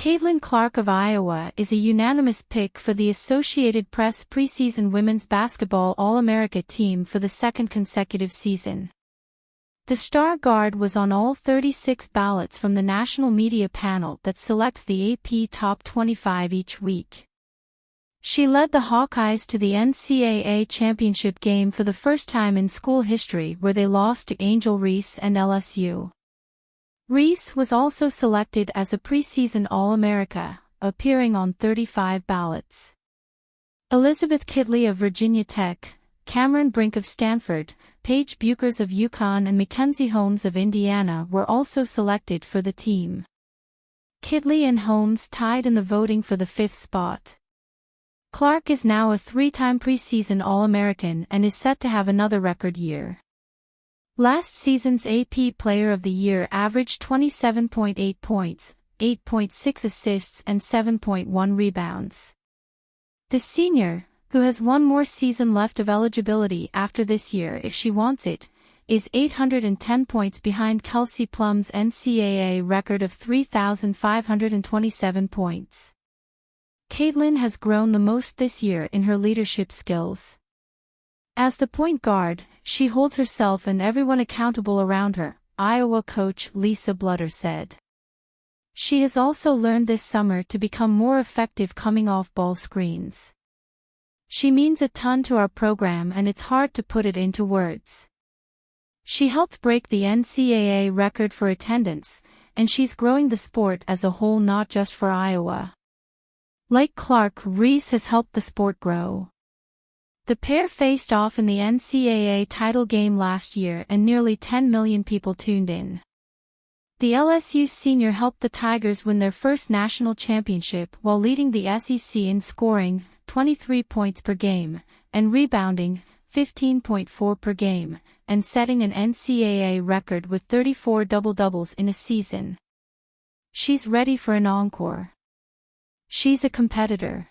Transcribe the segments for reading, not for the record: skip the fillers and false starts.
Caitlin Clark of Iowa is a unanimous pick for the Associated Press preseason women's basketball All-America team for the second consecutive season. The star guard was on all 36 ballots from the national media panel that selects the AP Top 25 each week. She led the Hawkeyes to the NCAA championship game for the first time in school history, where they lost to Angel Reese and LSU. Reese was also selected as a preseason All-America, appearing on 35 ballots. Elizabeth Kitley of Virginia Tech, Brink of Stanford, Paige Bueckers of UConn and Mackenzie Holmes of Indiana were also selected for the team. Kitley and Holmes tied in the voting for the fifth spot. Clark is now a three-time preseason All-American and is set to have another record year. Last season's AP Player of the Year averaged 27.8 points, 8.6 assists and 7.1 rebounds. The senior, who has one more season left of eligibility after this year if she wants it, is 810 points behind Kelsey Plum's NCAA record of 3,527 points. Caitlin has grown the most this year in her leadership skills. As the point guard, she holds herself and everyone accountable around her, Iowa coach Lisa Blutter said. She has also learned this summer to become more effective coming off ball screens. She means a ton to our program and it's hard to put it into words. She helped break the NCAA record for attendance, and she's growing the sport as a whole, not just for Iowa. Like Clark, Reese has helped the sport grow. The pair faced off in the NCAA title game last year and nearly 10 million people tuned in. The LSU senior helped the Tigers win their first national championship while leading the SEC in scoring, 23 points per game, and rebounding, 15.4 per game, and setting an NCAA record with 34 double-doubles in a season. She's ready for an encore. She's a competitor.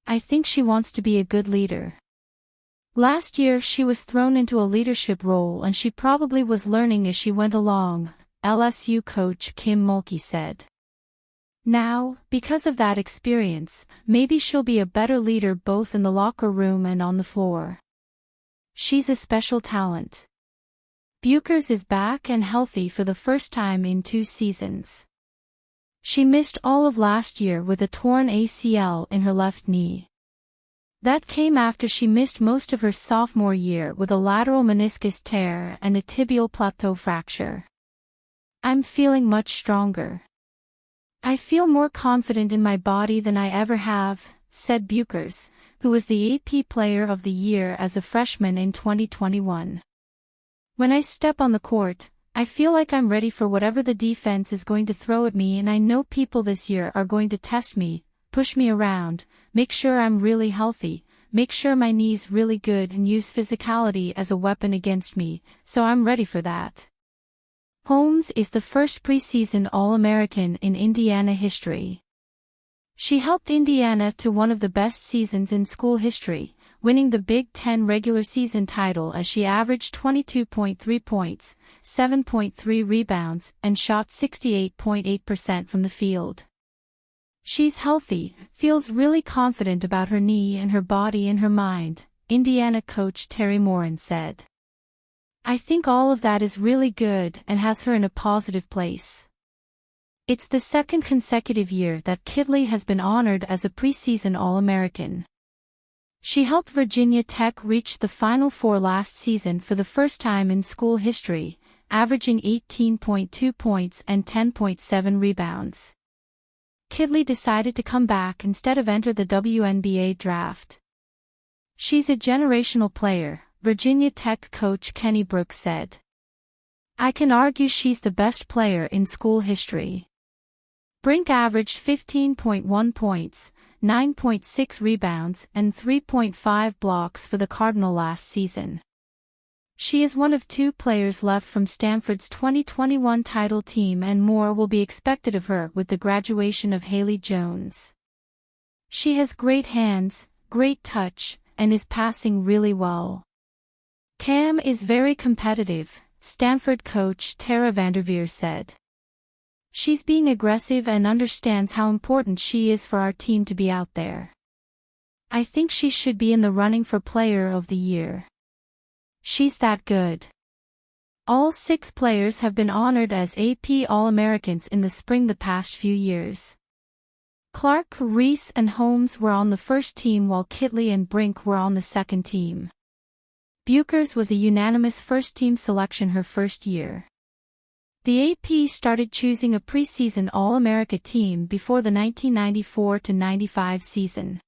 I think she wants to be a good leader. Last year she was thrown into a leadership role and she probably was learning as she went along, LSU coach Kim Mulkey said. Now, because of that experience, maybe she'll be a better leader both in the locker room and on the floor. She's a special talent. Bueckers is back and healthy for the first time in 2 seasons. She missed all of last year with a torn ACL in her left knee. That came after she missed most of her sophomore year with a lateral meniscus tear and a tibial plateau fracture. I'm feeling much stronger. I feel more confident in my body than I ever have, said Bueckers, who was the AP Player of the Year as a freshman in 2021. When I step on the court, I feel like I'm ready for whatever the defense is going to throw at me, and I know people this year are going to test me, push me around, make sure I'm really healthy, make sure my knee's really good and use physicality as a weapon against me, so I'm ready for that. Holmes is the first preseason All-American in Indiana history. She helped Indiana to one of the best seasons in school history, winning the Big Ten regular season title as she averaged 22.3 points, 7.3 rebounds, and shot 68.8% from the field. She's healthy, feels really confident about her knee and her body and her mind, Indiana coach Terry Moran said. I think all of that is really good and has her in a positive place. It's the second consecutive year that Kitley has been honored as a preseason All-American. She helped Virginia Tech reach the Final Four last season for the first time in school history, averaging 18.2 points and 10.7 rebounds. Kitley decided to come back instead of enter the WNBA draft. She's a generational player, Virginia Tech coach Kenny Brooks said. I can argue she's the best player in school history. Brink averaged 15.1 points, 9.6 rebounds, and 3.5 blocks for the Cardinal last season. She is one of 2 players left from Stanford's 2021 title team, and more will be expected of her with the graduation of Haley Jones. She has great hands, great touch, and is passing really well. Cam is very competitive, Stanford coach Tara Vanderveer said. She's being aggressive and understands how important she is for our team to be out there. I think she should be in the running for Player of the Year. She's that good. All 6 players have been honored as AP All-Americans in the spring the past few years. Clark, Reese, and Holmes were on the first team while Kitley and Brink were on the second team. Bueckers was a unanimous first-team selection her first year. The AP started choosing a preseason All-America team before the 1994-95 season.